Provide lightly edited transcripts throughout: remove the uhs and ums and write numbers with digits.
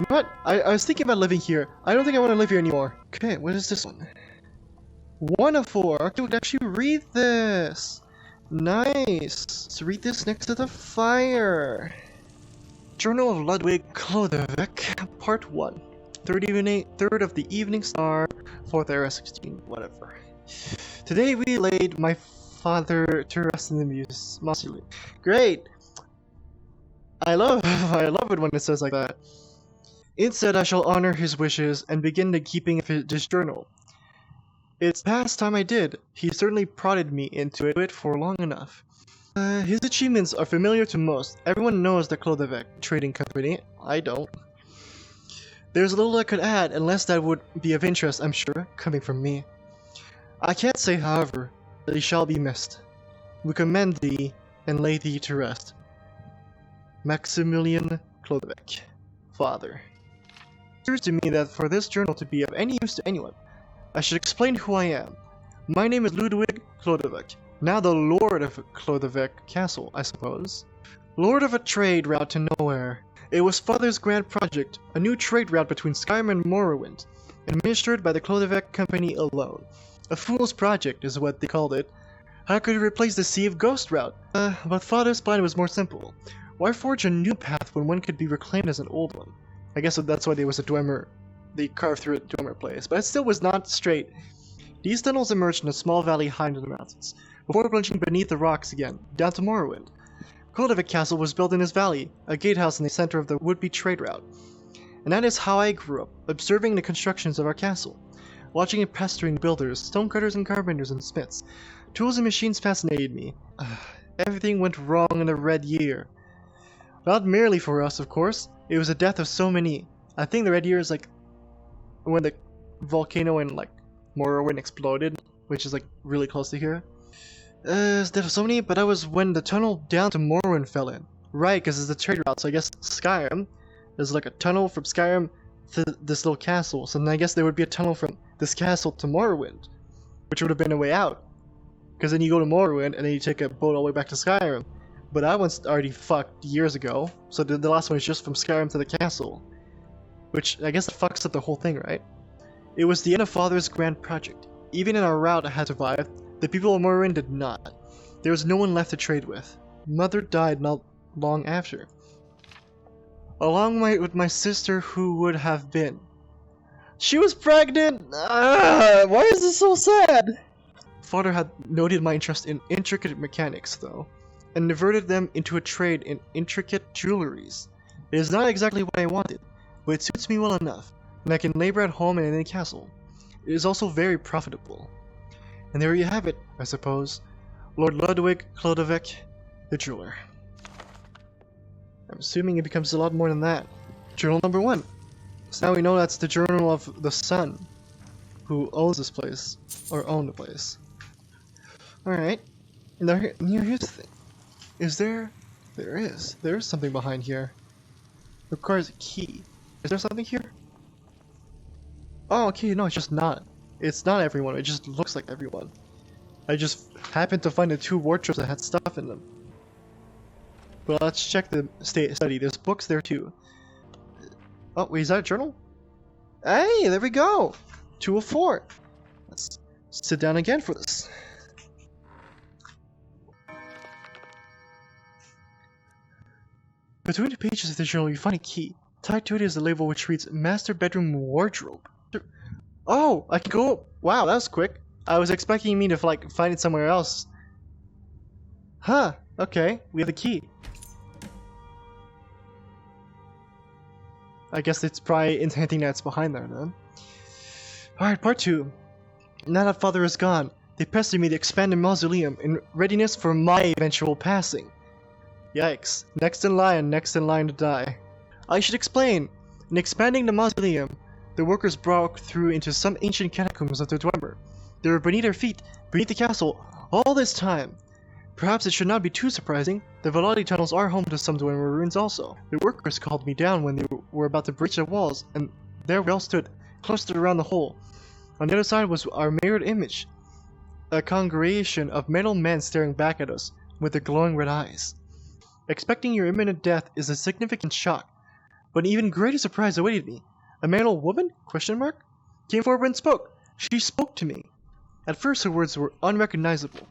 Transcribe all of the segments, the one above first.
What? I was thinking about living here. I don't think I want to live here anymore. Okay, what is this one? 1 of 4. Okay, we can actually read this. Nice. Let's read this next to the fire. Journal of Ludwig Chlodovech, Part 1. 3rd of the Evening Star, 4th era 16, whatever. Today we laid my father to rest in the mausoleum. Great! I love it when it says like that. Instead, I shall honor his wishes and begin the keeping of his journal. It's past time I did. He certainly prodded me into it for long enough. His achievements are familiar to most. Everyone knows the Chlodovech Trading Company. I don't. There's little I could add, unless that would be of interest, I'm sure, coming from me. I can't say, however, that he shall be missed. We commend thee and lay thee to rest. Maximilian Chlodovech, Father. It occurs to me that for this journal to be of any use to anyone, I should explain who I am. My name is Ludwig Chlodovech, now the Lord of Chlodovech Castle, I suppose. Lord of a trade route to nowhere. It was Father's grand project, a new trade route between Skyrim and Morrowind, administered by the Chlodovech Company alone. A fool's project is what they called it. How could it replace the Sea of Ghost route? But Father's plan was more simple. Why forge a new path when one could be reclaimed as an old one? I guess that's why there was a Dwemer. They carved through a Dwemer place, but it still was not straight. These tunnels emerged in a small valley high into the mountains, before plunging beneath the rocks again, down to Morrowind. Chlodovech Castle was built in this valley, a gatehouse in the center of the would-be trade route. And that is how I grew up, observing the constructions of our castle, watching and pestering builders, stonecutters and carpenters and smiths. Tools and machines fascinated me. Everything went wrong in the Red Year. Not merely for us, of course. It was the death of so many. I think the Red Year is like when the volcano in like Morrowind exploded, which is like really close to here. It's the death of so many, but that was when the tunnel down to Morrowind fell in. Right, because it's a trade route, so I guess Skyrim, there's like a tunnel from Skyrim to this little castle, so then I guess there would be a tunnel from this castle to Morrowind, which would have been a way out. Because then you go to Morrowind, and then you take a boat all the way back to Skyrim. But that one's already fucked years ago, so the last one is just from Skyrim to the castle. Which, I guess, fucks up the whole thing, right? It was the end of Father's grand project. Even in our route had survived, the people of Morrowind did not. There was no one left to trade with. Mother died not long after. Along with my sister who would have been. She was pregnant! Why is this so sad? Father had noted my interest in intricate mechanics, though, and diverted them into a trade in intricate jewelries. It is not exactly what I wanted, but it suits me well enough, and I can labor at home and in the castle. It is also very profitable. And there you have it, I suppose. Lord Ludwig Chlodovech, the jeweler. I'm assuming it becomes a lot more than that. Journal number 1. So now we know that's the journal of the son, who owns this place, or owned the place. Alright, and now here's the thing. Is there... There is something behind here. Requires a key. Is there something here? Oh, okay, no, it's just not. It's not everyone, it just looks like everyone. I just happened to find the 2 wardrobes that had stuff in them. But let's check the study. There's books there too. Oh, wait, is that a journal? Hey, there we go! 2 of 4. Let's sit down again for this. Between the pages of the journal, you find a key. Tied to it is a label which reads Master Bedroom Wardrobe. Oh, I can go. Wow, that was quick. I was expecting me to like find it somewhere else. Huh, okay, we have the key. I guess it's probably hinting that it's behind there then. Alright, part 2. Now that Father is gone, they pester me to expand the mausoleum in readiness for my eventual passing. Yikes, next in line to die. I should explain. In expanding the mausoleum, the workers broke through into some ancient catacombs of the Dwemer. They were beneath our feet, beneath the castle, all this time. Perhaps it should not be too surprising. The Velati tunnels are home to some Dwemer ruins also. The workers called me down when they were about to breach the walls, and there we all stood, clustered around the hole. On the other side was our mirrored image, a congregation of metal men staring back at us, with their glowing red eyes. Expecting your imminent death is a significant shock, But an even greater surprise awaited me. A man or woman? Came forward and spoke. She spoke to me. At first her words were unrecognizable.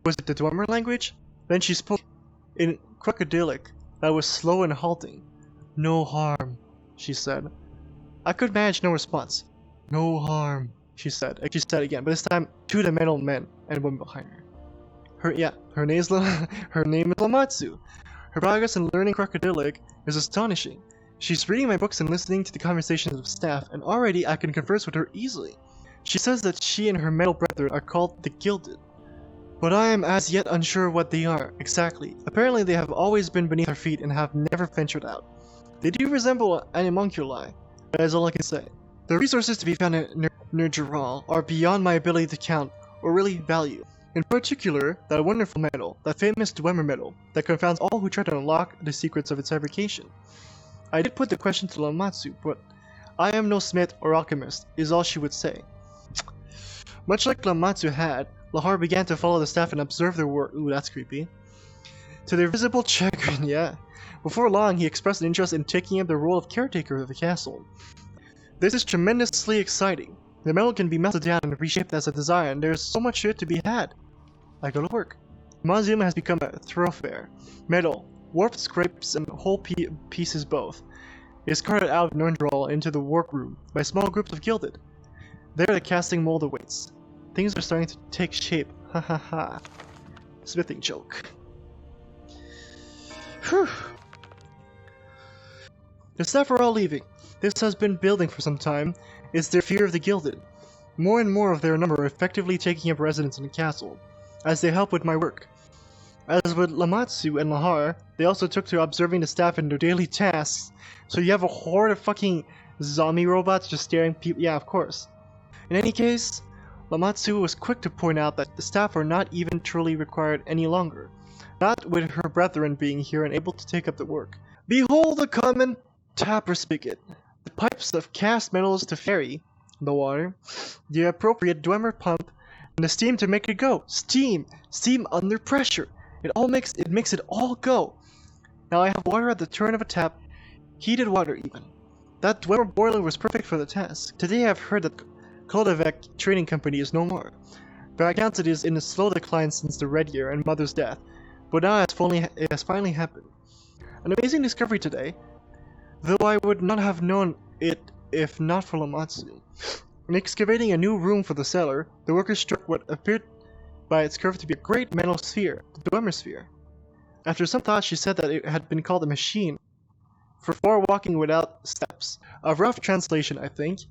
Was it the Dwemer language? Then she spoke in crocodilic that was slow and halting. No harm, she said. I could manage no response. No harm, she said. And she said again, but this time to the metal men and women behind her. Her name is Lamatsu. Her progress in learning crocodilic is astonishing. She's reading my books and listening to the conversations of staff, and already I can converse with her easily. She says that she and her metal brethren are called the Gilded. But I am as yet unsure what they are, exactly. Apparently they have always been beneath our feet and have never ventured out. They do resemble animunculi, that is all I can say. The resources to be found in Ner'Giral are beyond my ability to count, or really value. In particular, that wonderful metal, that famous Dwemer metal, that confounds all who try to unlock the secrets of its fabrication. I did put the question to Lamatsu, but I am no smith or alchemist, is all she would say. Much like Lamatsu had, Lahar began to follow the staff and observe their work. Ooh, that's creepy. To their visible chagrin, yeah. Before long, he expressed an interest in taking up the role of caretaker of the castle. This is tremendously exciting. The metal can be melted down and reshaped as a desire, and there is so much shit to be had. I go to work. The museum has become a thoroughfare. Metal, warped scrapes, and whole pieces both, is carted out of Ner'Giral into the workroom by small groups of Gilded. There the casting mold awaits. Things are starting to take shape. Ha ha ha. Smithing joke. Whew. The staff are all leaving. This has been building for some time. It's their fear of the Gilded. More and more of their number are effectively taking up residence in the castle, as they help with my work. As with Lamatsu and Lahar, they also took to observing the staff in their daily tasks. So you have a horde of fucking zombie robots just staring people. Yeah, of course. In any case, Lamatsu was quick to point out that the staff are not even truly required any longer, not with her brethren being here and able to take up the work. Behold the common tapper spigot, the pipes of cast metals to ferry the water, the appropriate Dwemer pump, and the steam to make it go. Steam under pressure. It makes it all go. Now I have water at the turn of a tap, heated water even. That Dwemer boiler was perfect for the task. Today I have heard that Chlodovech Trading Company is no more. By accounts it is in a slow decline since the Red Year and Mother's death, but now it has finally happened. An amazing discovery today, though I would not have known it if not for Lamatsu. In excavating a new room for the cellar, the workers struck what appeared by its curve to be a great metal sphere, the Dwemer sphere. After some thought she said that it had been called a machine, for walking without steps. A rough translation, I think.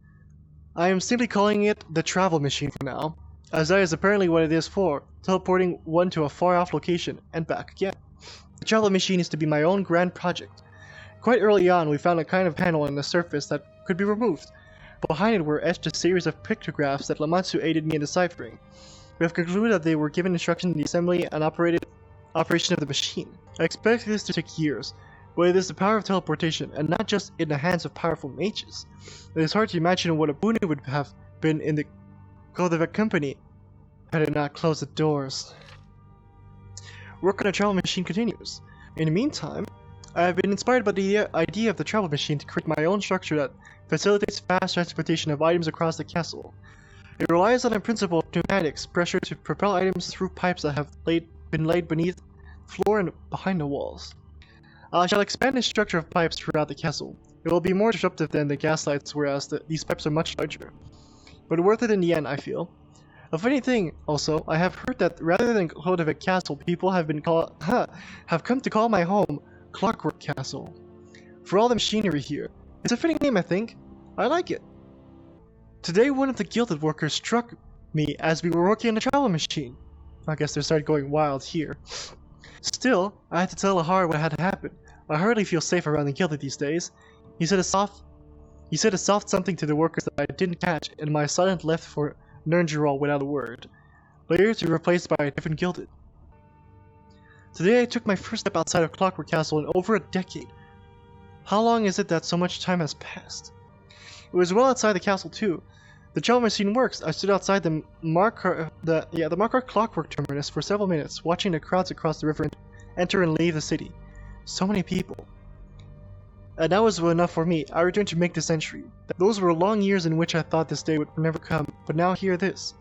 I am simply calling it the travel machine for now, as that is apparently what it is for, teleporting one to a far-off location and back again. The travel machine is to be my own grand project. Quite early on, we found a kind of panel on the surface that could be removed. Behind it were etched a series of pictographs that Lamatsu aided me in deciphering. We have concluded that they were given instruction in the assembly and operation of the machine. I expect this to take years, but it is the power of teleportation, and not just in the hands of powerful mages. It is hard to imagine what a boon it would have been in the Chlodovech company had it not closed the doors. Work on the travel machine continues. In the meantime, I have been inspired by the idea of the travel machine to create my own structure that facilitates fast transportation of items across the castle. It relies on a principle of pneumatics pressure to propel items through pipes that have been laid beneath the floor and behind the walls. I shall expand the structure of pipes throughout the castle. It will be more disruptive than the gaslights, whereas these pipes are much larger. But worth it in the end, I feel. A funny thing, also, I have heard that rather than Chlodovech Castle, people have come to call my home Clockwork Castle. For all the machinery here. It's a fitting name, I think. I like it. Today, one of the Gilded workers struck me as we were working on the travel machine. I guess they started going wild here. Still, I had to tell Lahar what had happened. I hardly feel safe around the Gilded these days. He said a soft something to the workers that I didn't catch, and my silent left for Ner'Giral without a word, later to be replaced by a different Gilded. Today I took my first step outside of Clockwork Castle in over a decade. How long is it that so much time has passed? It was well outside the castle too. The travel machine works. I stood outside the Markar Clockwork terminus for several minutes, watching the crowds across the river enter and leave the city. So many people. And that was enough for me. I returned to make this entry. Those were long years in which I thought this day would never come, but now here it is.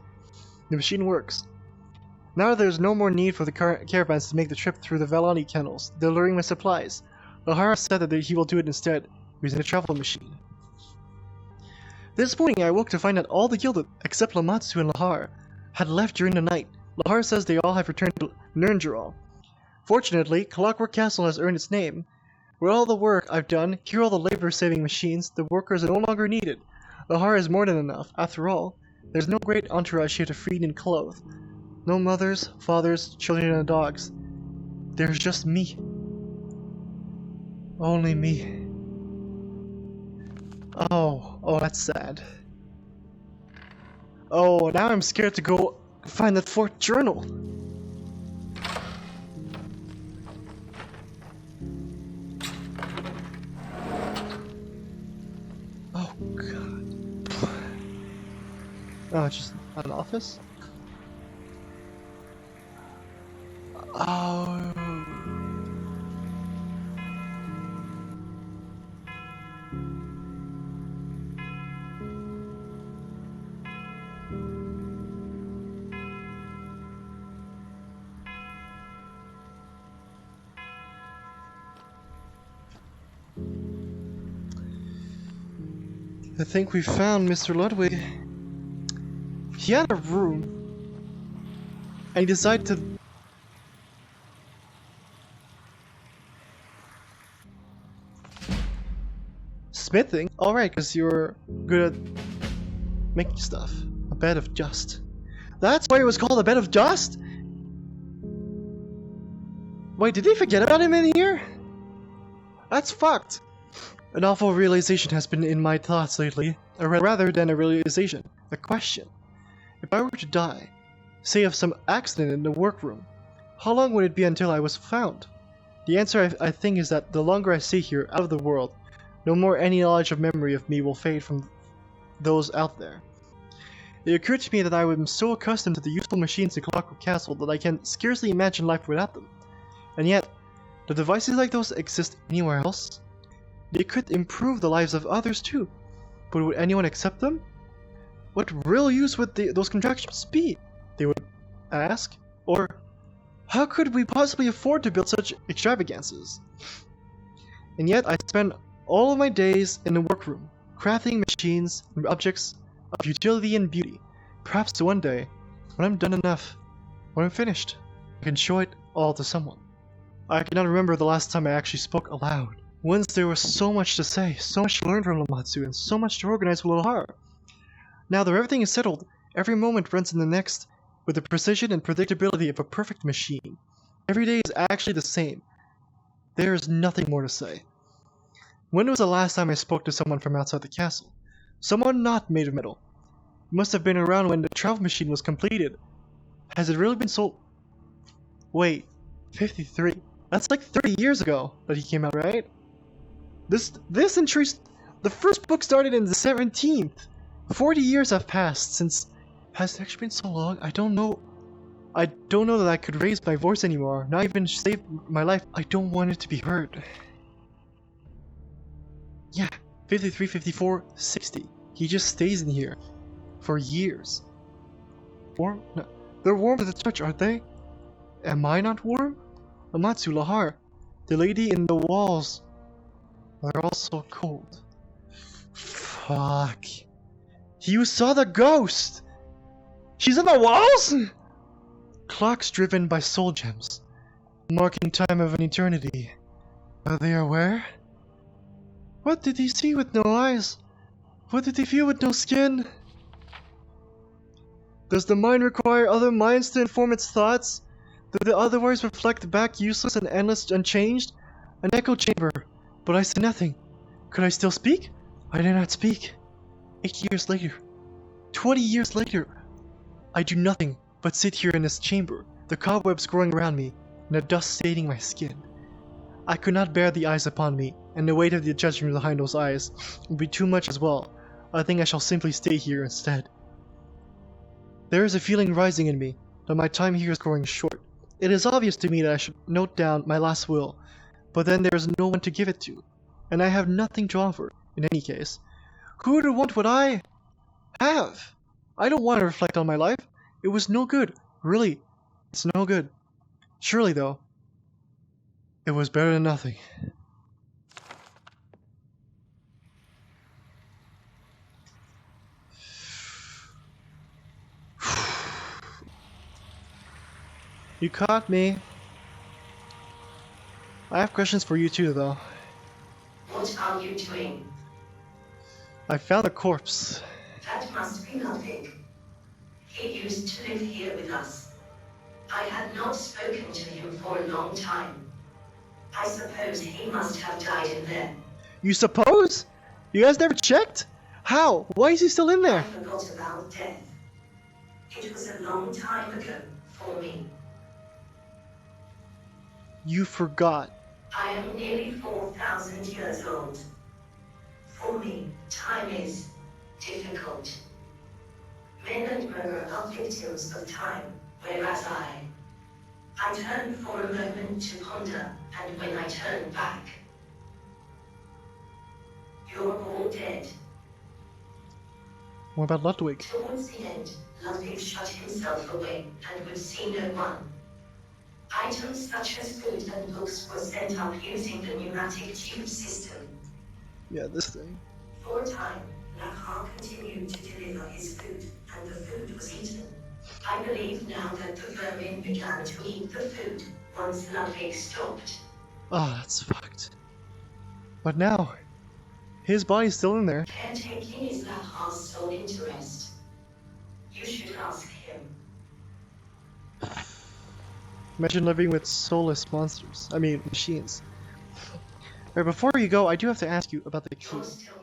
The machine works. Now there's no more need for the caravans to make the trip through the Valani kennels, delivering my supplies. Lahara said that he will do it instead, using a travel machine. This morning I woke to find that all the guild, except Lamatsu and Lahar, had left during the night. Lahar says they all have returned to Nerngeral. Fortunately, Clockwork Castle has earned its name. With all the work I've done, here are all the labor-saving machines, the workers are no longer needed. Lahar is more than enough. After all, there's no great entourage here to feed and clothe. No mothers, fathers, children, and dogs. There's just me. Only me. Oh, that's sad. Oh, now I'm scared to go find that fourth journal. Oh, God. Oh, it's just an office? Oh. I think we found Mr. Ludwig. He had a room, and he decided to... Smithing? Alright, because you're good at making stuff. A bed of dust. That's why it was called a bed of dust? Wait, did they forget about him in here? That's fucked. An awful realization has been in my thoughts lately, rather than a realization, a question. If I were to die, say of some accident in the workroom, how long would it be until I was found? The answer I think is that the longer I stay here, out of the world, no more any knowledge of memory of me will fade from those out there. It occurred to me that I am so accustomed to the useful machines in Clockwork Castle that I can scarcely imagine life without them. And yet, do devices like those exist anywhere else? They could improve the lives of others too, but would anyone accept them? What real use would those contraptions be? They would ask. Or, how could we possibly afford to build such extravagances? And yet I spend all of my days in the workroom, crafting machines and objects of utility and beauty. Perhaps one day, when I'm done enough, when I'm finished, I can show it all to someone. I cannot remember the last time I actually spoke aloud. Once there was so much to say, so much to learn from Lamatsu, and so much to organize with Lahar. Now that everything is settled, every moment runs in the next with the precision and predictability of a perfect machine. Every day is actually the same. There is nothing more to say. When was the last time I spoke to someone from outside the castle? Someone not made of metal. It must have been around when the travel machine was completed. Has it really been sold? Wait, 53. That's like 30 years ago that he came out, right? This entry, the first book started in the 17th. 40 years have passed since. Has it actually been so long? I don't know that I could raise my voice anymore. Not even save my life. I don't want it to be heard. Yeah, 53, 54, 60. He just stays in here for years. Warm? No, they're warm to the touch, aren't they? Am I not warm? Amatsu, Lahar, the lady in the walls. They're all so cold. Fuck. You saw the ghost! She's in the walls?! Clocks driven by soul gems, marking time of an eternity. Are they aware? What did he see with no eyes? What did he feel with no skin? Does the mind require other minds to inform its thoughts? Do they otherwise reflect back useless and endless unchanged? An echo chamber, but I say nothing. Could I still speak? I did not speak. 8 years later, 20 years later, I do nothing but sit here in this chamber, the cobwebs growing around me, and the dust staining my skin. I could not bear the eyes upon me, and the weight of the judgment behind those eyes would be too much as well. I think I shall simply stay here instead. There is a feeling rising in me that my time here is growing short. It is obvious to me that I should note down my last will, but then there is no one to give it to. and I have nothing to offer, in any case. Who would want what I have? I don't want to reflect on my life. It was no good. Really, it's no good. Surely, though, it was better than nothing. You caught me. I have questions for you too, though. What are you doing? I found a corpse. That must be Ludwig. He used to live here with us. I had not spoken to him for a long time. I suppose he must have died in there. You suppose? You guys never checked? How? Why is he still in I there? forgot about death. It was a long time ago for me. You forgot. I am nearly 4,000 years old. For me, time is difficult. Men and murder are victims of time, whereas I turn for a moment to ponder, and when I turn back, you're all dead. What about Ludwig? Towards the end, Ludwig shut himself away and would see no one. Items such as food and books were sent up using the pneumatic tube system. Yeah, this thing. For a time, Lahar continued to deliver his food, and the food was eaten. I believe now that the vermin began to eat the food once Ludwig stopped. Ah, that's fucked. But now, his body's still in there. Caretaking is Lahar's sole interest. You should ask him. Imagine living with soulless monsters. I mean, machines. Alright, before you go, I do have to ask you about the key. You're still